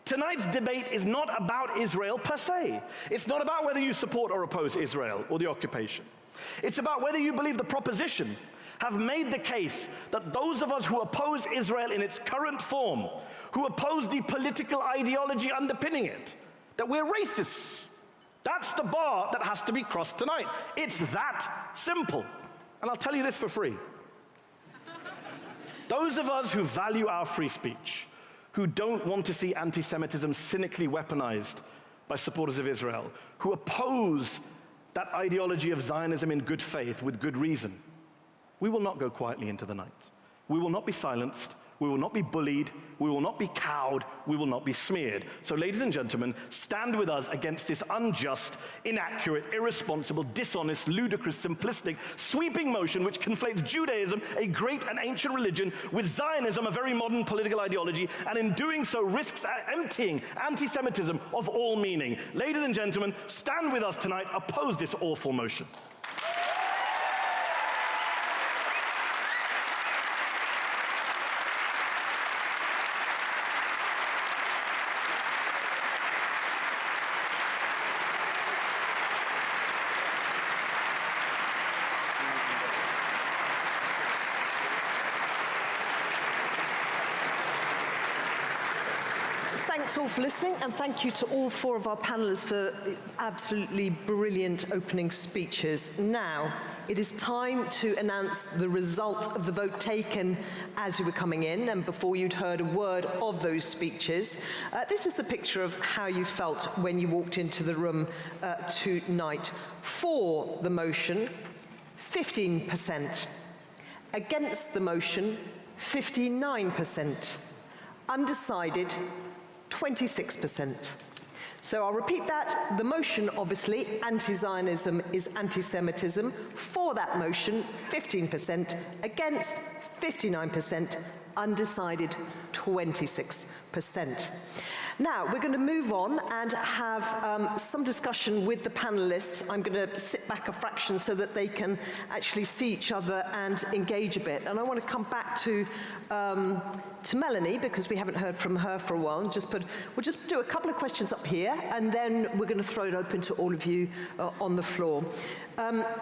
tonight's debate is not about Israel per se. It's not about whether you support or oppose Israel or the occupation. It's about whether you believe the proposition have made the case that those of us who oppose Israel in its current form, who oppose the political ideology underpinning it, that we're racists. That's the bar that has to be crossed tonight. It's that simple. And I'll tell you this for free. Those of us who value our free speech, who don't want to see anti-Semitism cynically weaponized by supporters of Israel, who oppose that ideology of Zionism in good faith with good reason, we will not go quietly into the night. We will not be silenced. We will not be bullied. We will not be cowed. We will not be smeared. So, ladies and gentlemen, stand with us against this unjust, inaccurate, irresponsible, dishonest, ludicrous, simplistic, sweeping motion which conflates Judaism, a great and ancient religion, with Zionism, a very modern political ideology, and in doing so risks emptying anti-Semitism of all meaning. Ladies and gentlemen, stand with us tonight. Oppose this awful motion. Thanks all for listening, and thank you to all four of our panelists for absolutely brilliant opening speeches. Now, it is time to announce the result of the vote taken as you were coming in and before you'd heard a word of those speeches. This is the picture of how you felt when you walked into the room tonight. For the motion, 15%. Against the motion, 59%. Undecided, 26%. So I'll repeat that. The motion, obviously, anti-Zionism is anti-Semitism. For that motion, 15%. Against, 59%. Undecided, 26%. Now, we're going to move on and have some discussion with the panelists. I'm going to sit back a fraction so that they can actually see each other and engage a bit. And I want to come back to Melanie, because we haven't heard from her for a while. We'll just do a couple of questions up here, and then we're going to throw it open to all of you on the floor.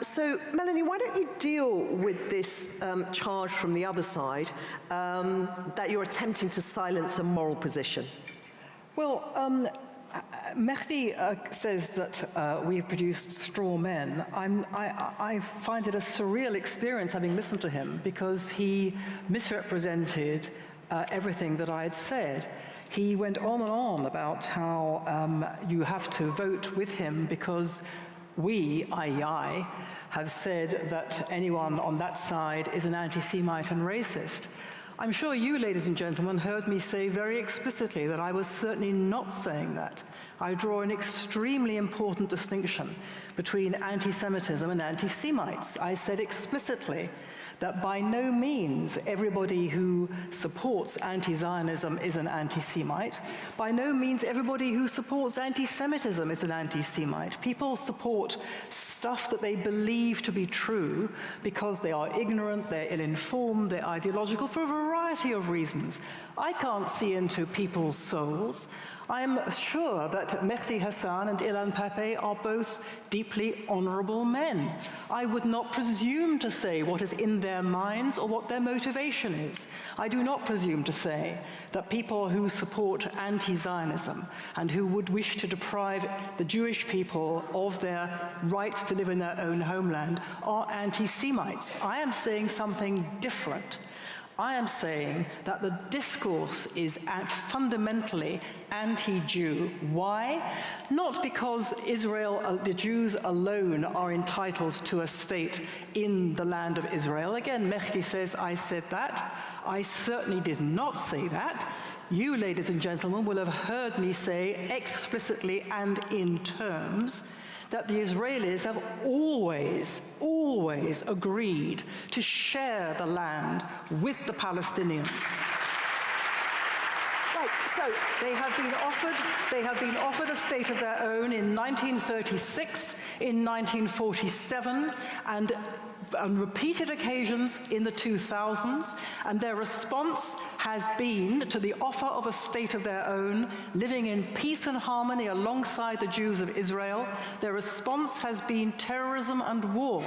So, Melanie, why don't you deal with this charge from the other side that you're attempting to silence a moral position? Well, Mehdi says that we've produced straw men. I find it a surreal experience having listened to him, because he misrepresented everything that I had said. He went on and on about how you have to vote with him because we, i.e. I, have said that anyone on that side is an anti-Semite and racist. I'm sure you, ladies and gentlemen, heard me say very explicitly that I was certainly not saying that. I draw an extremely important distinction between anti-Semitism and anti-Semites. I said explicitly that by no means everybody who supports anti-Zionism is an anti-Semite. By no means everybody who supports anti-Semitism is an anti-Semite. People support stuff that they believe to be true because they are ignorant, they're ill-informed, they're ideological for a variety of reasons. I can't see into people's souls. I'm sure that Mehdi Hasan and Ilan Pappe are both deeply honorable men. I would not presume to say what is in their minds or what their motivation is. I do not presume to say that people who support anti-Zionism and who would wish to deprive the Jewish people of their right to live in their own homeland are anti-Semites. I am saying something different. I am saying that the discourse is fundamentally anti-Jew. Why? Not because Israel, the Jews alone are entitled to a state in the land of Israel. Again, Mehdi says I said that. I certainly did not say that. You, ladies and gentlemen, will have heard me say explicitly and in terms that the Israelis have always agreed to share the land with the Palestinians. Right, so they have been offered a state of their own in 1936, in 1947, and on repeated occasions in the 2000s, and their response has been to the offer of a state of their own, living in peace and harmony alongside the Jews of Israel. Their response has been terrorism and war.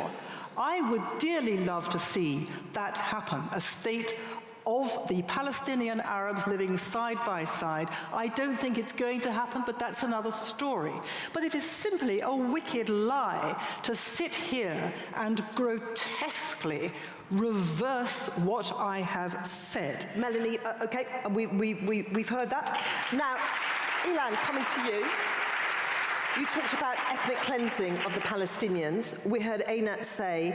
I would dearly love to see that happen, a state of the Palestinian Arabs living side by side. I don't think it's going to happen, but that's another story. But it is simply a wicked lie to sit here and grotesquely reverse what I have said. Melanie, okay, we've heard that. Now, Ilan, coming to you. You talked about ethnic cleansing of the Palestinians. We heard Einat say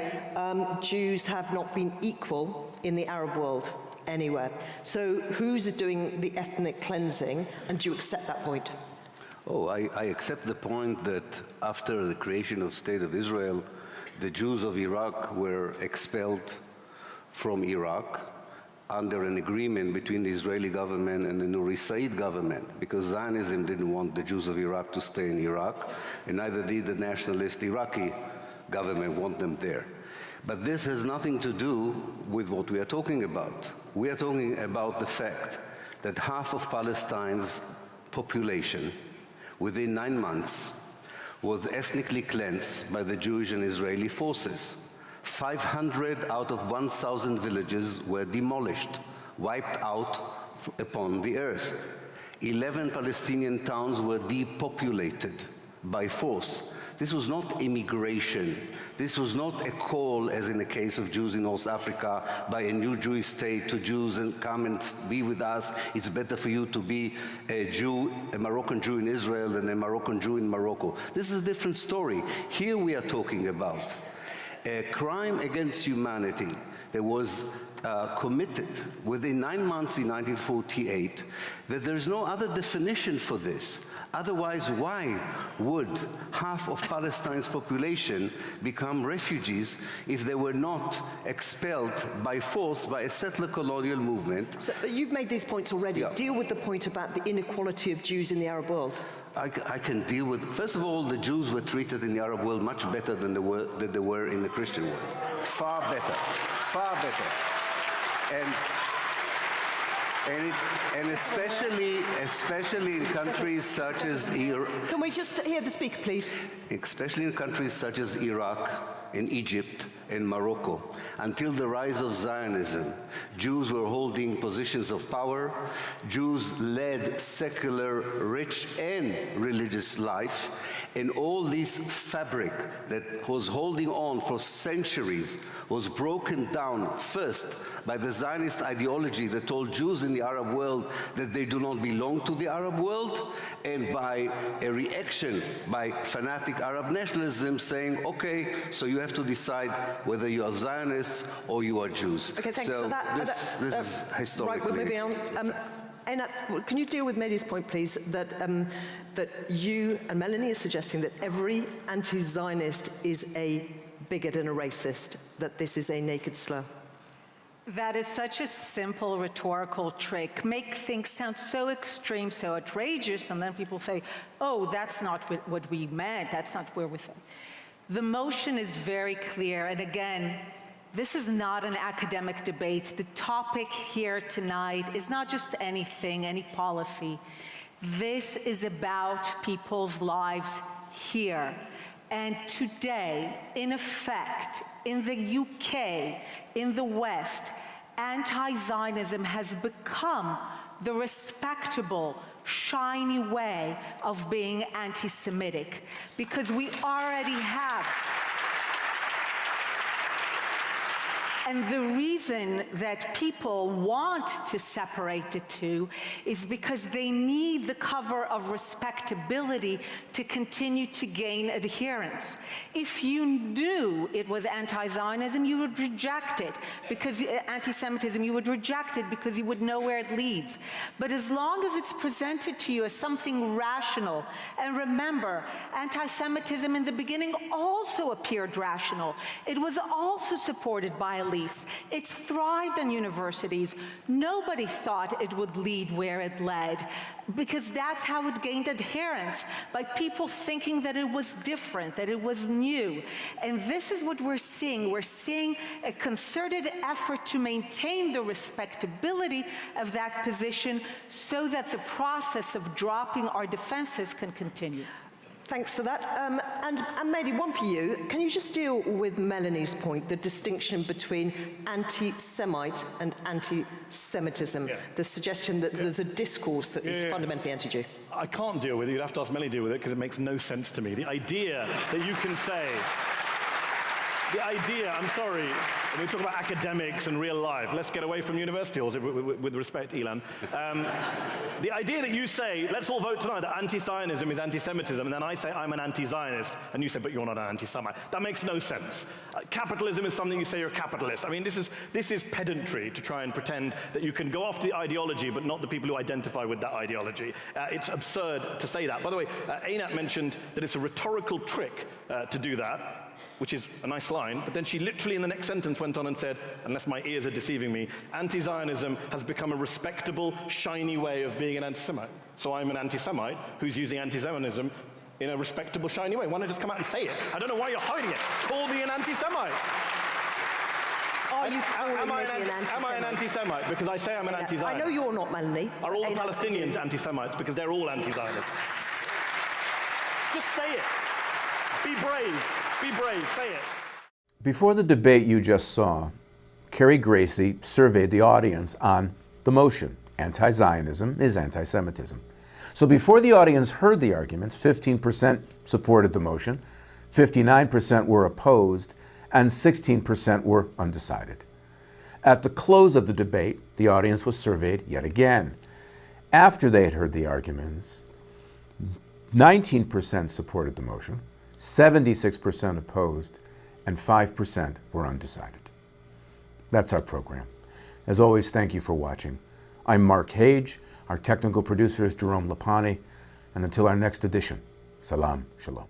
Jews have not been equal in the Arab world anywhere. So who's doing the ethnic cleansing, and do you accept that point? Oh, I accept the point that after the creation of the State of Israel, the Jews of Iraq were expelled from Iraq under an agreement between the Israeli government and the Nuri Said government, because Zionism didn't want the Jews of Iraq to stay in Iraq, and neither did the nationalist Iraqi government want them there. But this has nothing to do with what we are talking about. We are talking about the fact that half of Palestine's population, within 9 months, was ethnically cleansed by the Jewish and Israeli forces. 500 out of 1,000 villages were demolished, wiped out upon the earth. 11 Palestinian towns were depopulated by force. This was not immigration. This was not a call, as in the case of Jews in North Africa, by a new Jewish state to Jews and come and be with us. It's better for you to be a Jew, a Moroccan Jew in Israel than a Moroccan Jew in Morocco. This is a different story. Here we are talking about a crime against humanity there was committed within 9 months in 1948 that there is no other definition for this. Otherwise, why would half of Palestine's population become refugees if they were not expelled by force by a settler colonial movement? So you've made these points already. Yeah. Deal with the point about the inequality of Jews in the Arab world. I can deal with, first of all, the Jews were treated in the Arab world much better than they were in the Christian world. Far better, far better. And especially in countries such as Iraq. Can we just hear the speaker, please? Especially in countries such as Iraq, in Egypt, and Morocco. Until the rise of Zionism, Jews were holding positions of power. Jews led secular, rich, and religious life. And all this fabric that was holding on for centuries was broken down first by the Zionist ideology that told Jews in the Arab world that they do not belong to the Arab world, and by a reaction by fanatic Arab nationalism saying, okay, so you have to decide whether you are Zionists or you are Jews. Okay, thanks so for that. This is historically. Right, we're moving on. Einat, can you deal with Mehdi's point, please, that, that you and Melanie are suggesting that every anti-Zionist is a bigot and a racist, that this is a naked slur? That is such a simple rhetorical trick. Make things sound so extreme, so outrageous, and then people say, oh, that's not what we meant, that's not where we said. The motion is very clear, and again, this is not an academic debate. The topic here tonight is not just anything, any policy. This is about people's lives here. And today, in effect, in the UK, in the West, anti-Zionism has become the respectable, shiny way of being anti-Semitic, because we already have. And the reason that people want to separate the two is because they need the cover of respectability to continue to gain adherence. If you knew it was anti-Zionism, you would reject it, because anti-Semitism, you would reject it because you would know where it leads. But as long as it's presented to you as something rational, and remember, anti-Semitism in the beginning also appeared rational. It was also supported by elites. It thrived on universities. Nobody thought it would lead where it led, because that's how it gained adherence, by people thinking that it was different, that it was new. And this is what we're seeing. We're seeing a concerted effort to maintain the respectability of that position so that the process of dropping our defenses can continue. Thanks for that. And Mehdi, one for you. Can you just deal with Melanie's point, the distinction between anti-Semite and anti-Semitism, the suggestion that there's a discourse that is fundamentally anti-Jew? I can't deal with it. You'd have to ask Melanie to deal with it, because it makes no sense to me. The idea that you can say, I'm sorry, we talk about academics and real life. Let's get away from university halls, with respect, Ilan. The idea that you say, let's all vote tonight that anti-Zionism is anti-Semitism, and then I say I'm an anti-Zionist, and you say, but you're not an anti-Semite. That makes no sense. Capitalism is something you say you're a capitalist. I mean, this is pedantry to try and pretend that you can go after the ideology, but not the people who identify with that ideology. It's absurd to say that. By the way, Einat mentioned that it's a rhetorical trick to do that, which is a nice line, but then she literally in the next sentence went on and said, unless my ears are deceiving me, anti-Zionism has become a respectable, shiny way of being an anti-Semite. So I'm an anti-Semite who's using anti-Zionism in a respectable, shiny way. Why not just come out and say it? I don't know why you're hiding it. Call me an anti-Semite. Are you calling Mehdi an anti-Semite? Am I an anti-Semite? Because I say I'm an anti-Zionist. I know you're not, Melanie. Are all the Palestinians anti-Semites? Because they're all anti-Zionists. Just say it. Be brave. Be brave. Say it. Before the debate you just saw, Carrie Gracie surveyed the audience on the motion, anti-Zionism is anti-Semitism. So before the audience heard the arguments, 15% supported the motion, 59% were opposed, and 16% were undecided. At the close of the debate, the audience was surveyed yet again. After they had heard the arguments, 19% supported the motion, 76% opposed, and 5% were undecided. That's our program. As always, thank you for watching. I'm Mark Hage. Our technical producer is Jerome Lapani. And until our next edition, Salaam, Shalom.